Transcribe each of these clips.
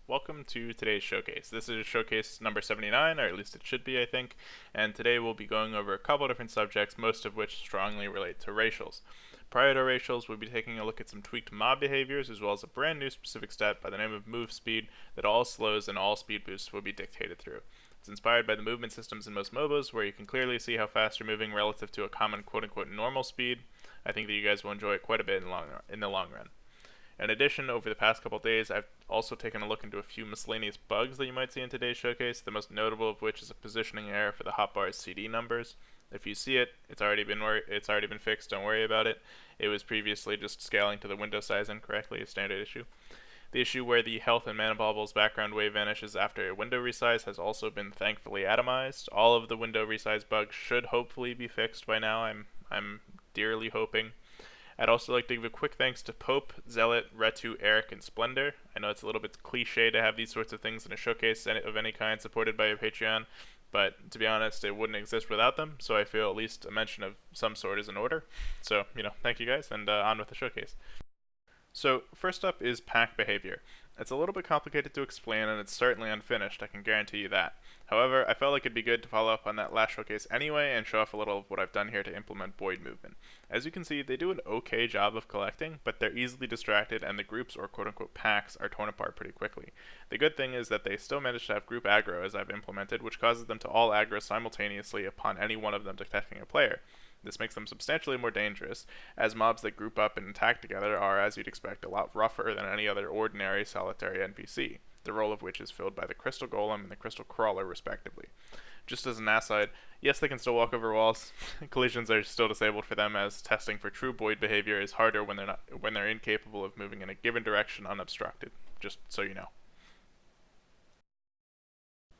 Welcome to today's showcase. This is showcase number 79, or at least it should be, I think, and today we'll be going over a couple different subjects, most of which strongly relate to racials. Prior to racials, we'll be taking a look at some tweaked mob behaviors, as well as a brand new specific stat by the name of move speed that all slows and all speed boosts will be dictated through. It's inspired by the movement systems in most MOBAs, where you can clearly see how fast you're moving relative to a common quote-unquote normal speed. I think that you guys will enjoy it quite a bit in the long run. In addition, over the past couple days, I've also taken a look into a few miscellaneous bugs that you might see in today's showcase, the most notable of which is a positioning error for the hotbar's CD numbers. If you see it, it's already been fixed, don't worry about it. It was previously just scaling to the window size incorrectly, a standard issue. The issue where the health and mana bauble's background wave vanishes after a window resize has also been thankfully atomized. All of the window resize bugs should hopefully be fixed by now, I'm dearly hoping. I'd also like to give a quick thanks to Pope, Zealot, Retu, Eric, and Splendor. I know it's a little bit cliche to have these sorts of things in a showcase of any kind supported by a Patreon, but to be honest, it wouldn't exist without them, so I feel at least a mention of some sort is in order. So, thank you guys, and on with the showcase. So, first up is pack behavior. It's a little bit complicated to explain, and it's certainly unfinished, I can guarantee you that. However, I felt like it'd be good to follow up on that last showcase anyway and show off a little of what I've done here to implement Void movement. As you can see, they do an okay job of collecting, but they're easily distracted and the groups or quote-unquote packs are torn apart pretty quickly. The good thing is that they still manage to have group aggro as I've implemented, which causes them to all aggro simultaneously upon any one of them detecting a player. This makes them substantially more dangerous, as mobs that group up and attack together are, as you'd expect, a lot rougher than any other ordinary solitary NPC, the role of which is filled by the Crystal Golem and the Crystal Crawler respectively. Just as an aside, yes, they can still walk over walls. Collisions are still disabled for them, as testing for true void behavior is harder when they're incapable of moving in a given direction unobstructed, just so you know.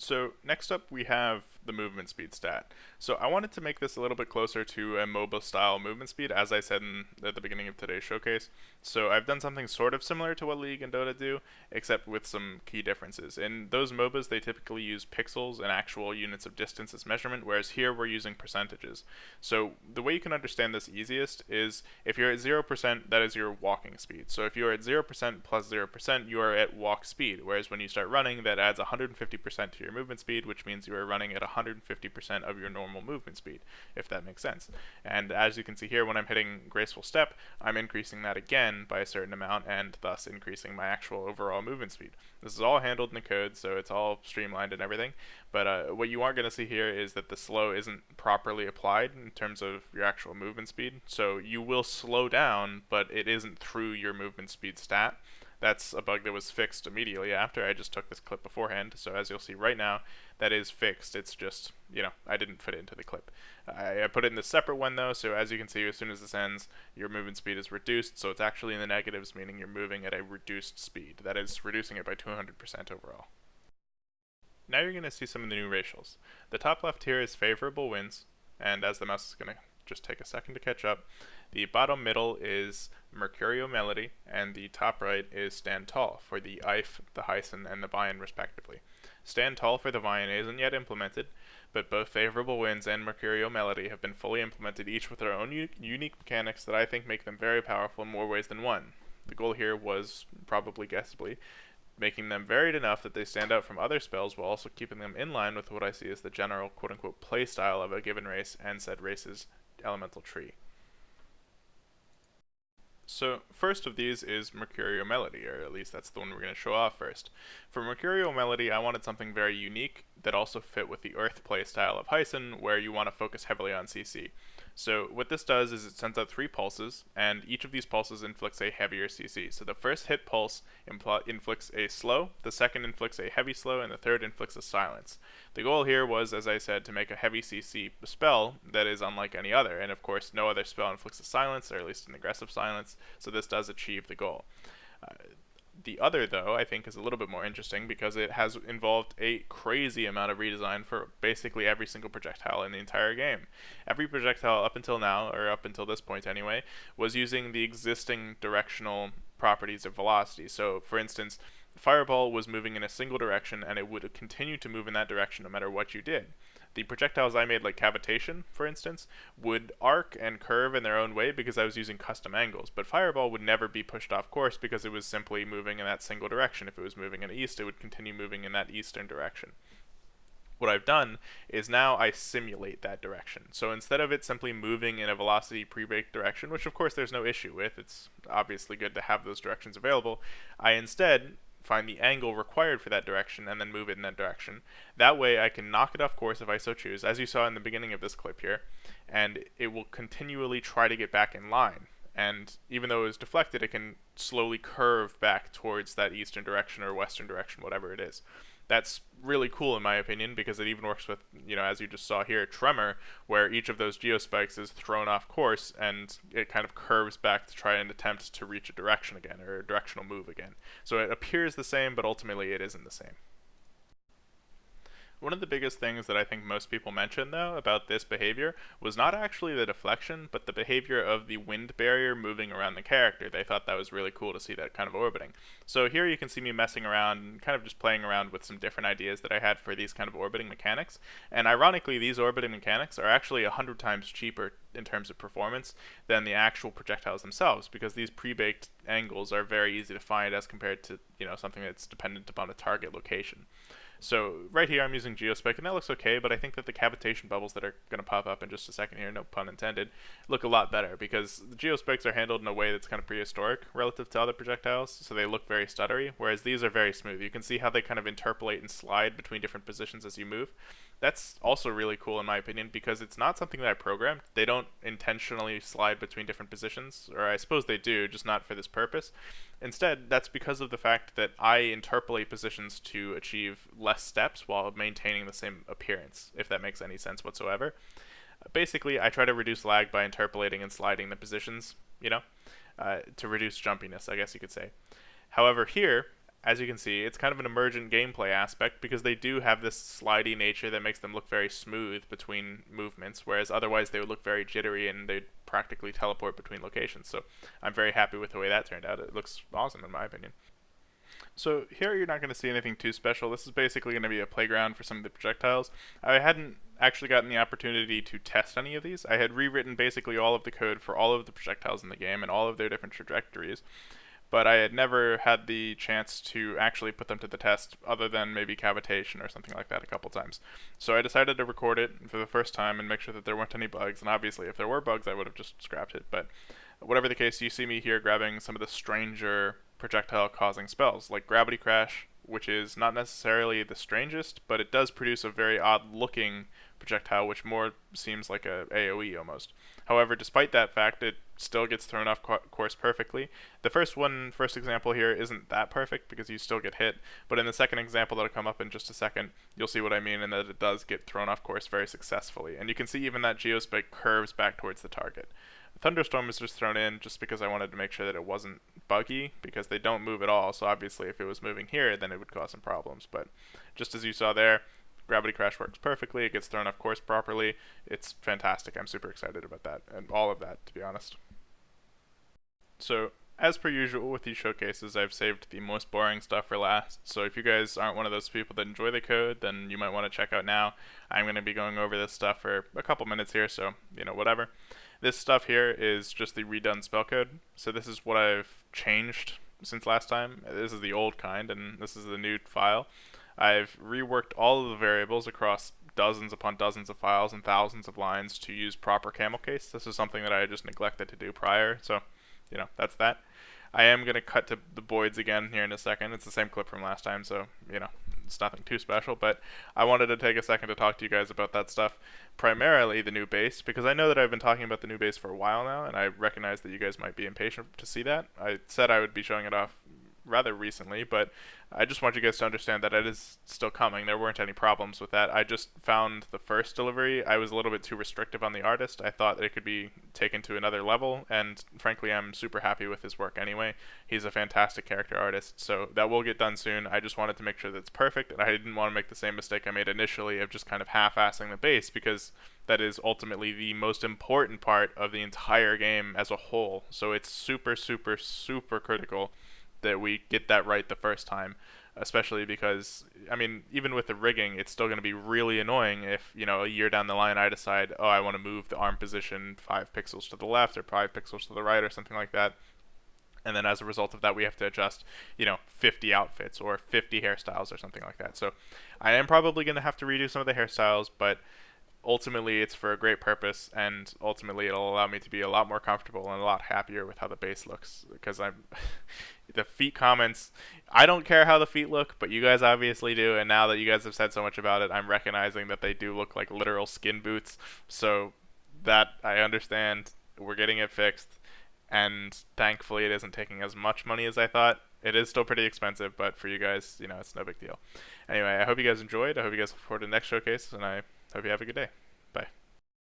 So next up we have the movement speed stat. So I wanted to make this a little bit closer to a MOBA style movement speed, as I said at the beginning of today's showcase. So I've done something sort of similar to what League and Dota do, except with some key differences. In those MOBAs they typically use pixels and actual units of distance as measurement, whereas here we're using percentages. So the way you can understand this easiest is if you're at 0%, that is your walking speed. So if you're at 0% plus 0%, you are at walk speed, whereas when you start running, that adds 150% to your movement speed, which means you are running at 150% of your normal movement speed, if that makes sense. And as you can see here, when I'm hitting Graceful Step, I'm increasing that again by a certain amount, and thus increasing my actual overall movement speed. This is all handled in the code, so it's all streamlined and everything, but what you aren't going to see here is that the slow isn't properly applied in terms of your actual movement speed. So you will slow down, but it isn't through your movement speed stat. That's a bug that was fixed immediately after. I just took this clip beforehand, so as you'll see right now, that is fixed. It's just, I didn't fit it into the clip. I put it in the separate one though, so as you can see, as soon as this ends, your movement speed is reduced, so it's actually in the negatives, meaning you're moving at a reduced speed. That is reducing it by 200% overall. Now you're going to see some of the new racials. The top left here is favorable winds, and as the mouse is going to just take a second to catch up, the bottom middle is Mercury Melody, and the top right is Stand Tall for the IF, the Hyson, and the Vian respectively. Stand Tall for the Vian isn't yet implemented, but both Favorable Winds and Mercury Melody have been fully implemented, each with their own unique mechanics that I think make them very powerful in more ways than one. The goal here was, probably guessably, making them varied enough that they stand out from other spells while also keeping them in line with what I see as the general quote-unquote playstyle of a given race and said race's elemental tree. So first of these is Mercurial Melody, or at least that's the one we're going to show off first. For Mercurial Melody, I wanted something very unique that also fit with the Earth playstyle of Hyson, where you want to focus heavily on CC. So what this does is it sends out 3 pulses, and each of these pulses inflicts a heavier CC. So the first hit pulse inflicts a slow, the second inflicts a heavy slow, and the third inflicts a silence. The goal here was, as I said, to make a heavy CC spell that is unlike any other, and of course no other spell inflicts a silence, or at least an aggressive silence, so this does achieve the goal. The other, though, I think is a little bit more interesting because it has involved a crazy amount of redesign for basically every single projectile in the entire game. Every projectile up until now, or up until this point anyway, was using the existing directional properties of velocity. So, for instance, Fireball was moving in a single direction and it would continue to move in that direction no matter what you did. The projectiles I made, like cavitation, for instance, would arc and curve in their own way because I was using custom angles, but Fireball would never be pushed off course because it was simply moving in that single direction. If it was moving in the east, it would continue moving in that eastern direction. What I've done is now I simulate that direction. So instead of it simply moving in a velocity pre-baked direction, which of course there's no issue with, it's obviously good to have those directions available, I instead find the angle required for that direction and then move it in that direction. That way I can knock it off course if I so choose, as you saw in the beginning of this clip here, and it will continually try to get back in line. And even though it was deflected, it can slowly curve back towards that eastern direction or western direction, whatever it is. That's really cool in my opinion because it even works with, as you just saw here, Tremor, where each of those geospikes is thrown off course and it kind of curves back to try and attempt to reach a direction again, or a directional move again. So it appears the same, but ultimately it isn't the same. One of the biggest things that I think most people mention, though, about this behavior was not actually the deflection, but the behavior of the wind barrier moving around the character. They thought that was really cool to see that kind of orbiting. So here you can see me messing around and kind of just playing around with some different ideas that I had for these kind of orbiting mechanics. And ironically, these orbiting mechanics are actually 100 times cheaper in terms of performance than the actual projectiles themselves, because these pre-baked angles are very easy to find as compared to, something that's dependent upon a target location. So right here I'm using Geospike, and that looks okay, but I think that the cavitation bubbles that are going to pop up in just a second here, no pun intended, look a lot better because the Geospikes are handled in a way that's kind of prehistoric relative to other projectiles, so they look very stuttery, whereas these are very smooth. You can see how they kind of interpolate and slide between different positions as you move. That's also really cool in my opinion because it's not something that I programmed. They don't intentionally slide between different positions, or I suppose they do, just not for this purpose. Instead, that's because of the fact that I interpolate positions to achieve less steps while maintaining the same appearance, if that makes any sense whatsoever. Basically, I try to reduce lag by interpolating and sliding the positions, to reduce jumpiness, I guess you could say. However, here, as you can see, it's kind of an emergent gameplay aspect because they do have this slidey nature that makes them look very smooth between movements, whereas otherwise they would look very jittery and they'd practically teleport between locations. So I'm very happy with the way that turned out. It looks awesome in my opinion. So here you're not going to see anything too special. This is basically going to be a playground for some of the projectiles. I hadn't actually gotten the opportunity to test any of these. I had rewritten basically all of the code for all of the projectiles in the game and all of their different trajectories, but I had never had the chance to actually put them to the test other than maybe cavitation or something like that a couple times. So I decided to record it for the first time and make sure that there weren't any bugs, and obviously if there were bugs I would have just scrapped it, but whatever the case, you see me here grabbing some of the stranger projectile causing spells, like Gravity Crash, which is not necessarily the strangest, but it does produce a very odd looking projectile, which more seems like a AoE almost. However, despite that fact, it still gets thrown off course perfectly. The first example here isn't that perfect because you still get hit, but in the second example that'll come up in just a second, you'll see what I mean, and that it does get thrown off course very successfully. And you can see even that Geospike curves back towards the target. Thunderstorm was just thrown in just because I wanted to make sure that it wasn't buggy, because they don't move at all, so obviously if it was moving here then it would cause some problems. But just as you saw there, Gravity Crash works perfectly, it gets thrown off course properly, it's fantastic. I'm super excited about that, and all of that, to be honest. So, as per usual with these showcases, I've saved the most boring stuff for last, so if you guys aren't one of those people that enjoy the code, then you might want to check out now. I'm going to be going over this stuff for a couple minutes here, so, whatever. This stuff here is just the redone spell code, so this is what I've changed since last time. This is the old kind, and this is the new file. I've reworked all of the variables across dozens upon dozens of files and thousands of lines to use proper camel case. This is something that I just neglected to do prior, so, that's that. I am going to cut to the voids again here in a second. It's the same clip from last time, so, it's nothing too special, but I wanted to take a second to talk to you guys about that stuff. Primarily the new base, because I know that I've been talking about the new base for a while now, and I recognize that you guys might be impatient to see that. I said I would be showing it off rather recently, but I just want you guys to understand that it is still coming. There weren't any problems with that. I just found the first delivery, I was a little bit too restrictive on the artist. I thought that it could be taken to another level, and frankly I'm super happy with his work anyway. He's a fantastic character artist, so that will get done soon. I just wanted to make sure that it's perfect, and I didn't want to make the same mistake I made initially of just kind of half-assing the base, because that is ultimately the most important part of the entire game as a whole. So it's super, super, super critical that we get that right the first time. especially because, I mean, even with the rigging, it's still going to be really annoying if, a year down the line I decide, oh, I want to move the arm position 5 pixels to the left or 5 pixels to the right or something like that. And then as a result of that, we have to adjust, 50 outfits or 50 hairstyles or something like that. So I am probably going to have to redo some of the hairstyles, but ultimately it's for a great purpose, and ultimately it'll allow me to be a lot more comfortable and a lot happier with how the base looks, because I'm the feet comments, I don't care how the feet look, but you guys obviously do, and now that you guys have said so much about it, I'm recognizing that they do look like literal skin boots. So that I understand. We're getting it fixed, and thankfully it isn't taking as much money as I thought. It is still pretty expensive, but for you guys, it's no big deal. Anyway, I hope you guys enjoyed. I hope you guys look forward to the next showcase, and I hope you have a good day. Bye.